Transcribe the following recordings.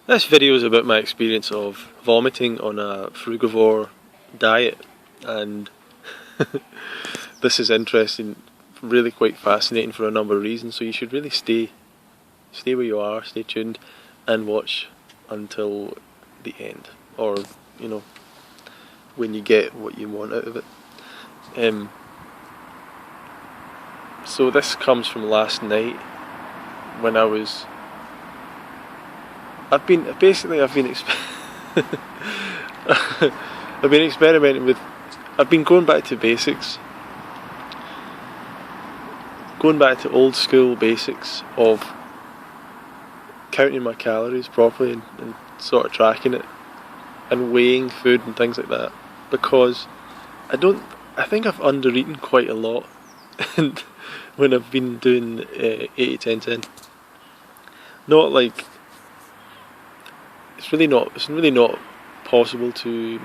This video is about my experience of vomiting on a frugivore diet, and this is interesting, really quite fascinating for a number of reasons, so you should really stay where you are, stay tuned, and watch until the end, or, when you get what you want out of it. So this comes from last night when I've been experimenting with. I've been going back to basics, going back to old school basics of counting my calories properly and sort of tracking it and weighing food and things like that, because I think I've undereaten quite a lot and when I've been doing 80-10-10. Not like it's really not possible to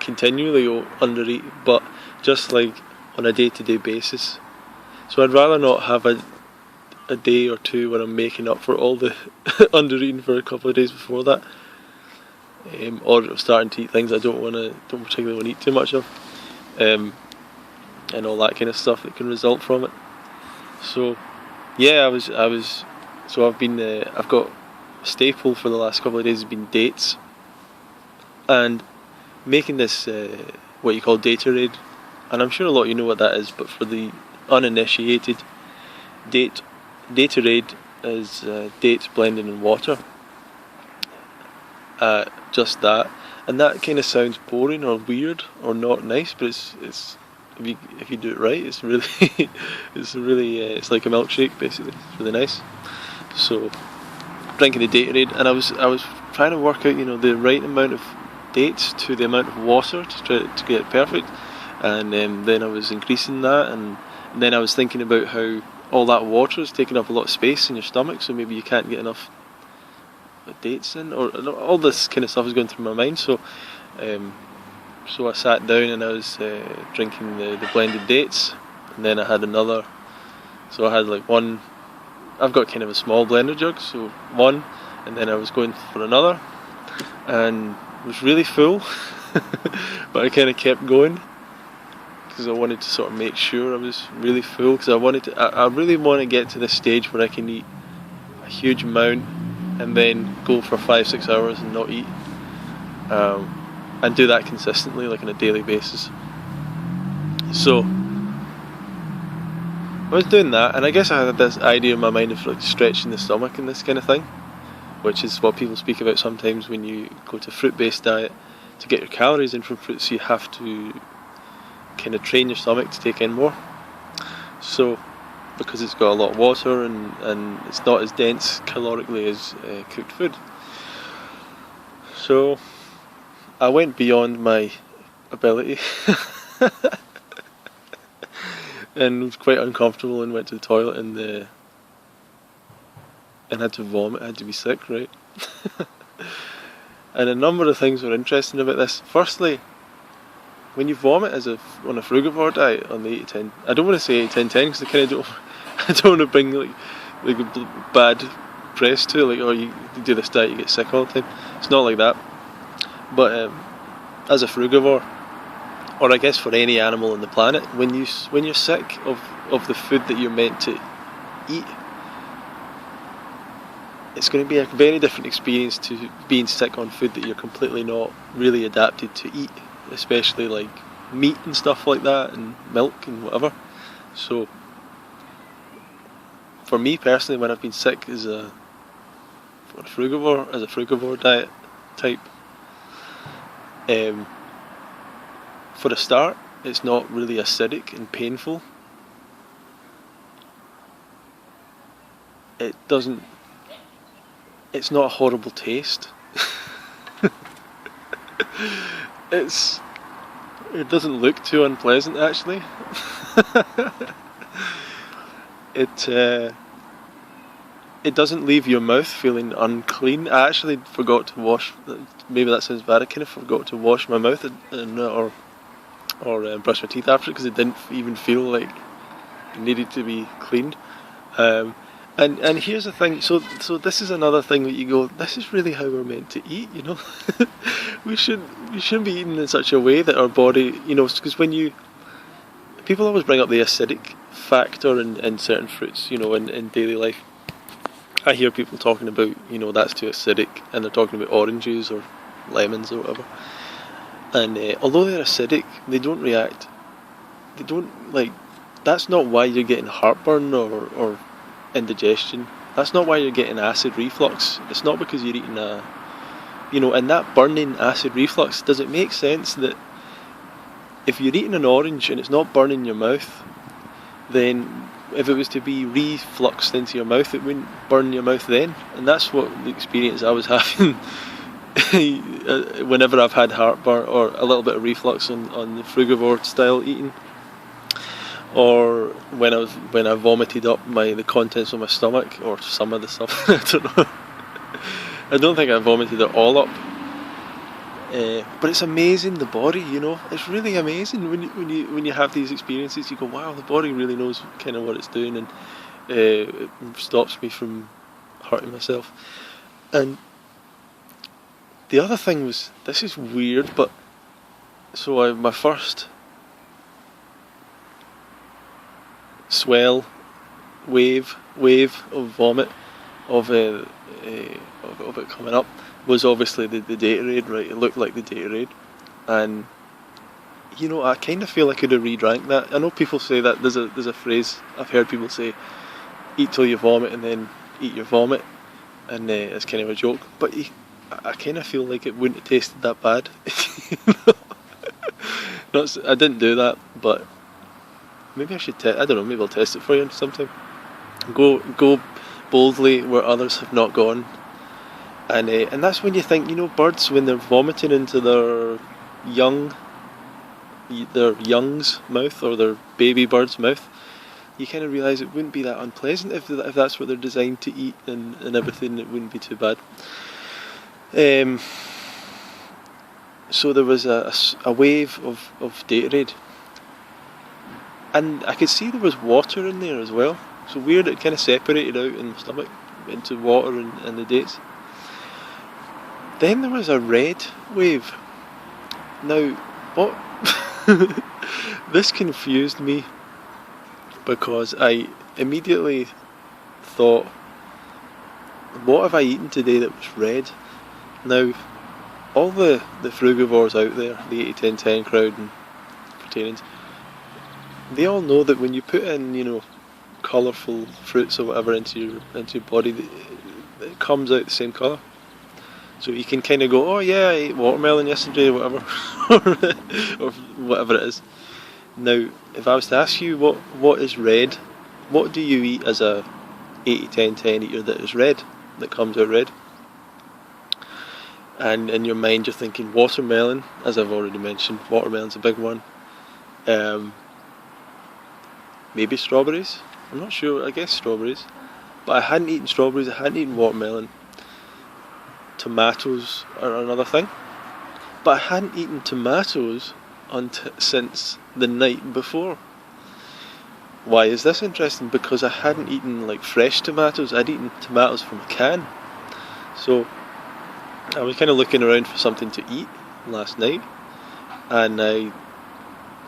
continually undereat, but just like on a day-to-day basis. So I'd rather not have a day or two where I'm making up for all the undereating for a couple of days before that, or starting to eat things I don't particularly want to eat too much of, and all that kind of stuff that can result from it. So yeah, I've got a staple for the last couple of days has been dates, and making this what you call Datorade, and I'm sure a lot of you know what that is, but for the uninitiated, Datorade is dates blended in water. Just that, and that kind of sounds boring or weird or not nice, but it's if you do it right, it's really it's like a milkshake basically. It's really nice. So drinking the Datorade, and I was trying to work out the right amount of dates to the amount of water to try to get it perfect, and then I was increasing that, and then I was thinking about how all that water is taking up a lot of space in your stomach, so maybe you can't get enough dates in, or all this kind of stuff was going through my mind. So I sat down and I was drinking the blended dates, and then I had another. So I had like one. I've got kind of a small blender jug, so one, and then I was going for another, and was really full, but I kind of kept going because I wanted to sort of make sure I was really full, because I really want to get to this stage where I can eat a huge amount and then go for 5-6 hours and not eat, and do that consistently, like on a daily basis. So I was doing that, and I guess I had this idea in my mind of like stretching the stomach and this kind of thing, which is what people speak about sometimes when you go to a fruit-based diet. To get your calories in from fruits, you have to kind of train your stomach to take in more. So, because it's got a lot of water and it's not as dense calorically as cooked food. So, I went beyond my ability and was quite uncomfortable and went to the toilet and had to vomit. I had to be sick, right? And a number of things were interesting about this. Firstly, when you vomit on a frugivore diet on the 80-10, I don't want to say 80-10-10 because I kind of I don't want to bring like a bad press to it, like, oh, you do this diet, you get sick all the time. It's not like that. But as a frugivore, or I guess for any animal on the planet, when you're sick of the food that you're meant to eat, it's going to be a very different experience to being sick on food that you're completely not really adapted to eat, especially like meat and stuff like that, and milk and whatever. So for me personally, when I've been sick as a frugivore diet type, for a start, it's not really acidic and painful. It's not a horrible taste. It doesn't look too unpleasant, actually. It doesn't leave your mouth feeling unclean. I actually forgot to wash. Maybe that sounds bad. I kind of forgot to wash my mouth or brush my teeth after it, because it didn't even feel like it needed to be cleaned. And here's the thing. So this is another thing that you go. This is really how we're meant to eat. We shouldn't be eating in such a way that our body, because people always bring up the acidic factor in certain fruits, in daily life. I hear people talking about, that's too acidic, and they're talking about oranges or lemons or whatever. And although they're acidic, they don't react. They don't, like, that's not why you're getting heartburn or indigestion. That's not why you're getting acid reflux. It's not because you're eating and that burning acid reflux, does it make sense that if you're eating an orange and it's not burning your mouth, then if it was to be refluxed into your mouth, it wouldn't burn your mouth then? And that's what the experience I was having whenever I've had heartburn or a little bit of reflux on the frugivore style eating, or when I vomited up the contents of my stomach, or some of the stuff. I don't know. I don't think I vomited it all up. But it's amazing, the body, it's really amazing when you have these experiences. You go, wow, the body really knows kind of what it's doing, and it stops me from hurting myself. And the other thing was, this is weird, but so my first swell wave of vomit of it coming up was obviously the Gatorade, right? It looked like the Gatorade, and I kind of feel I could have re-drank that. I know people say that there's a phrase I've heard people say, eat till you vomit and then eat your vomit, and it's kind of a joke, but I kind of feel like it wouldn't have tasted that bad. I didn't do that, but maybe I should I don't know, maybe I'll test it for you sometime. Go boldly where others have not gone. And that's when you think, birds, when they're vomiting into their young's mouth, or their baby bird's mouth, you kind of realise it wouldn't be that unpleasant if that's what they're designed to eat and everything. It wouldn't be too bad. So there was a wave of Gatorade, and I could see there was water in there as well. So weird, it kind of separated out in the stomach into water and the dates. Then there was a red wave. Now, what? This confused me, because I immediately thought, what have I eaten today that was red? Now, all the frugivores out there, the 80-10-10 crowd and vegetarians, they all know that when you put in, colourful fruits or whatever into your body, it comes out the same colour. So you can kind of go, oh yeah, I ate watermelon yesterday, or whatever, or whatever it is. Now, if I was to ask you what is red, what do you eat as a 80-10-10 eater that is red, that comes out red? And in your mind you're thinking watermelon, as I've already mentioned. Watermelon's a big one. Maybe strawberries? I'm not sure, I guess strawberries. But I hadn't eaten strawberries, I hadn't eaten watermelon. Tomatoes are another thing. But I hadn't eaten tomatoes since the night before. Why is this interesting? Because I hadn't eaten fresh tomatoes, I'd eaten tomatoes from a can. So I was kind of looking around for something to eat last night,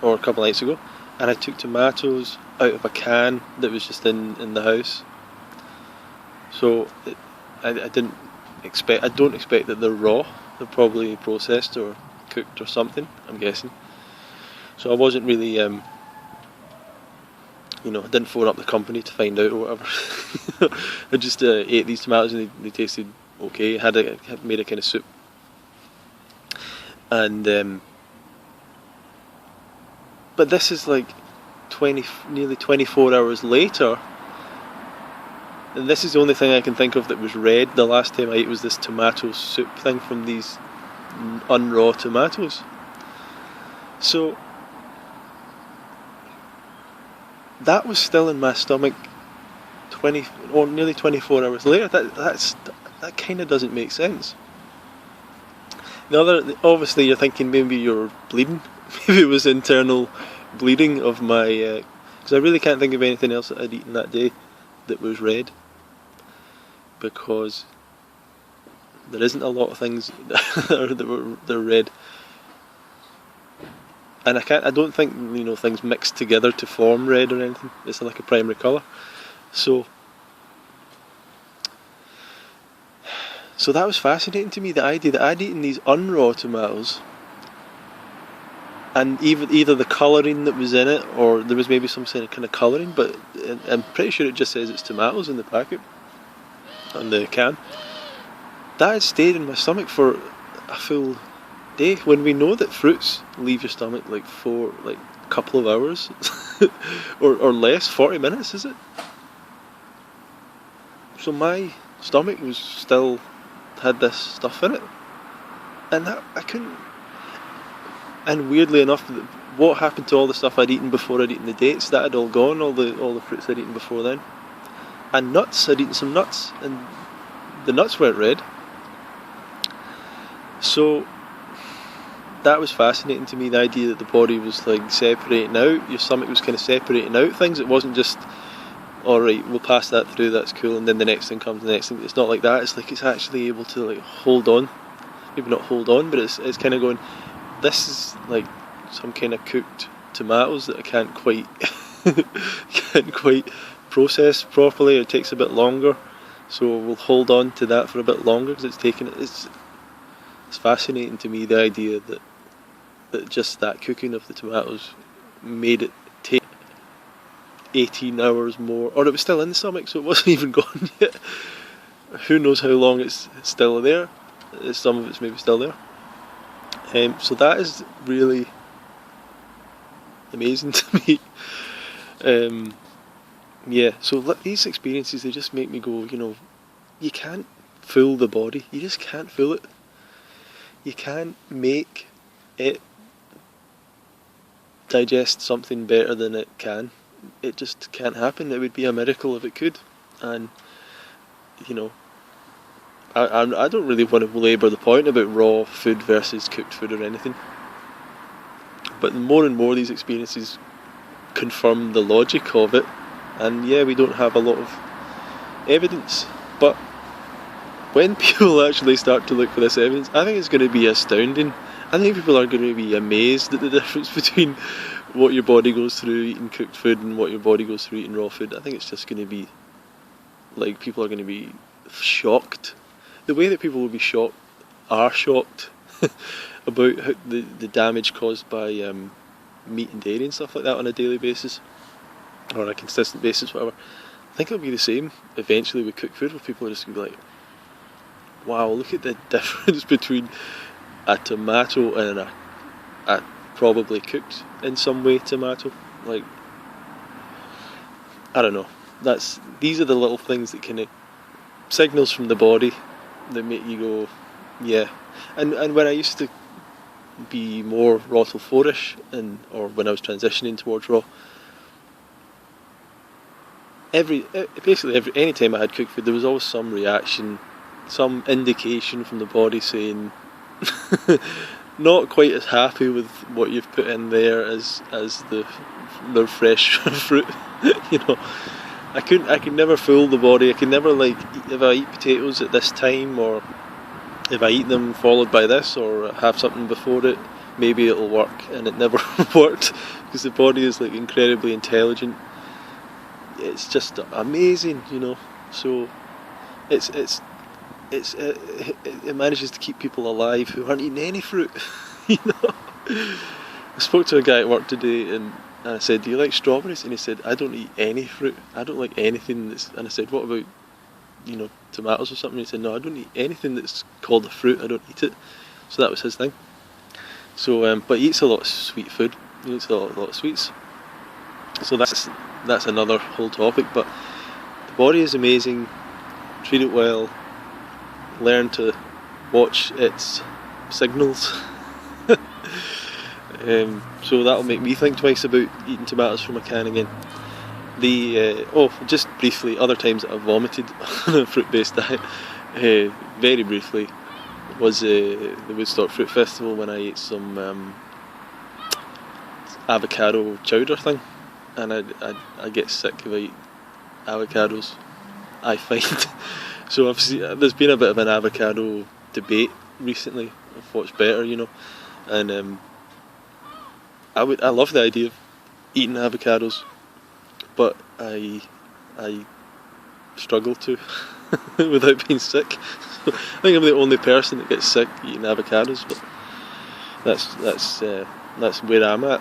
or a couple of nights ago, and I took tomatoes out of a can that was just in the house. So I don't expect that they're raw. They're probably processed or cooked or something, I'm guessing. So I wasn't really, I didn't phone up the company to find out or whatever. I just ate these tomatoes and they tasted okay. Had made a kind of soup, and but this is nearly 24 hours later, and this is the only thing I can think of that was red. The last time I ate was this tomato soup thing from these unraw tomatoes. So that was still in my stomach nearly 24 hours later. That kind of doesn't make sense. Obviously you're thinking maybe you're bleeding. Maybe it was internal bleeding of my, because I really can't think of anything else that I'd eaten that day that was red. because there isn't a lot of things that are red, and I don't think things mix together to form red or anything. It's like a primary colour. So that was fascinating to me, the idea that I'd eaten these unraw tomatoes, and either the colouring that was in it, or there was maybe some kind of colouring, but I'm pretty sure it just says it's tomatoes in the packet, on the can. That had stayed in my stomach for a full day, when we know that fruits leave your stomach for a couple of hours, or less, 40 minutes, is it? So my stomach was still had this stuff in it, and that I couldn't. And weirdly enough, what happened to all the stuff I'd eaten before I'd eaten the dates? That had all gone, all the fruits I'd eaten before then. And nuts, I'd eaten some nuts, and the nuts weren't red. So that was fascinating to me, the idea that the body was separating out, your stomach was kind of separating out things. It wasn't just, alright, we'll pass that through, that's cool, and then the next thing comes, the next thing. It's not like that. It's it's actually able to hold on. Maybe not hold on, but it's kind of going, this is some kind of cooked tomatoes that I can't quite process properly, or it takes a bit longer, so we'll hold on to that for a bit longer, because it's fascinating to me, the idea that just that cooking of the tomatoes made it take 18 hours more, or it was still in the stomach, so it wasn't even gone yet. Who knows how long it's still there. Some of it's maybe still there. So that is really amazing to me. So these experiences, they just make me go, you can't fool the body. You just can't fool it. You can't make it digest something better than it can. It just can't happen. It would be a miracle if it could. And I don't really want to belabour the point about raw food versus cooked food or anything, but more and more these experiences confirm the logic of it. And we don't have a lot of evidence, but when people actually start to look for this evidence, I think it's going to be astounding. I think people are going to be amazed at the difference between what your body goes through eating cooked food and what your body goes through eating raw food. I think it's just going to be people are going to be shocked. The way that people will be shocked about the damage caused by meat and dairy and stuff like that on a daily basis, or on a consistent basis, whatever. I think it'll be the same eventually with cooked food, where people are just going to be like, wow, look at the difference between a tomato and a probably cooked in some way tomato. I don't know. These are the little things that kind of signals from the body that make you go, yeah. And when I used to be more raw till 4ish, or when I was transitioning towards raw, any time I had cooked food, there was always some reaction, some indication from the body saying not quite as happy with what you've put in there as the fresh fruit. I could never fool the body. I could never if I eat potatoes at this time, or if I eat them followed by this, or have something before it, maybe it'll work, and it never worked, because the body is incredibly intelligent. It's just amazing, So it manages to keep people alive who aren't eating any fruit. I spoke to a guy at work today, and I said, do you like strawberries? And he said, I don't eat any fruit. I don't like anything that's... And I said, what about, tomatoes or something? And he said, no, I don't eat anything that's called a fruit. I don't eat it. So that was his thing. So, but he eats a lot of sweet food. He eats a lot of sweets. So that's another whole topic. But the body is amazing. Treat it well. Learn to watch its signals. So that'll make me think twice about eating tomatoes from a can again. Just briefly, other times that I've vomited on a fruit-based diet, very briefly, was the Woodstock Fruit Festival, when I ate some avocado chowder thing, and I get sick if I eat avocados, I find. So there's been a bit of an avocado debate recently of what's better, and I love the idea of eating avocados, but I struggle to without being sick. So I think I'm the only person that gets sick eating avocados, but that's where I'm at.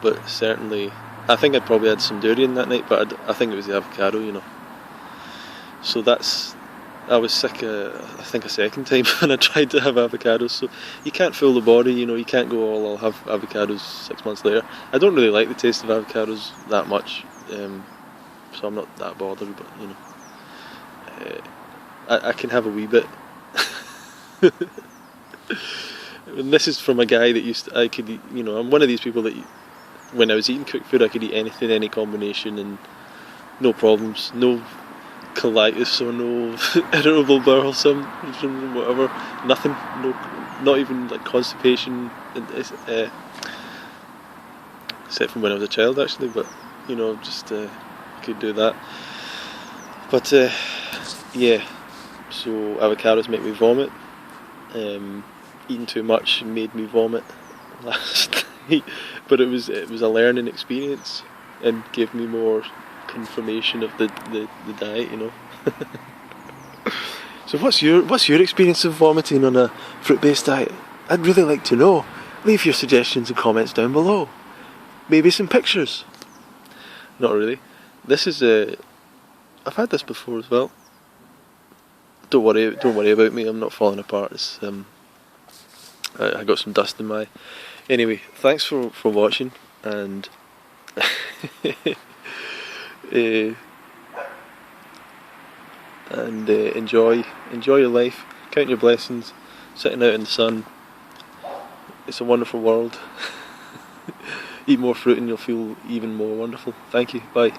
But certainly, I think I probably had some durian that night, but I think it was the avocado, So I was sick, I think a second time when I tried to have avocados. So you can't fool the body, you can't go, I'll have avocados 6 months later. I don't really like the taste of avocados that much, so I'm not that bothered, but I can have a wee bit. And this is from a guy that I could eat, I'm one of these people that when I was eating cooked food I could eat anything, any combination, and no problems, no colitis or no irritable bowel syndrome, whatever, nothing, not even like constipation, except from when I was a child actually, but just could do that. But yeah, so avocados make me vomit. Eating too much made me vomit last night, but it was a learning experience and gave me more confirmation of the diet, So what's your experience of vomiting on a fruit-based diet? I'd really like to know. Leave your suggestions and comments down below. Maybe some pictures. Not really. This is I've had this before as well. Don't worry about me. I'm not falling apart. It's I got some dust in my. Anyway, thanks for watching, and enjoy your life. Count your blessings. Sitting out in the sun. It's a wonderful world. Eat more fruit and you'll feel even more wonderful. Thank you. Bye.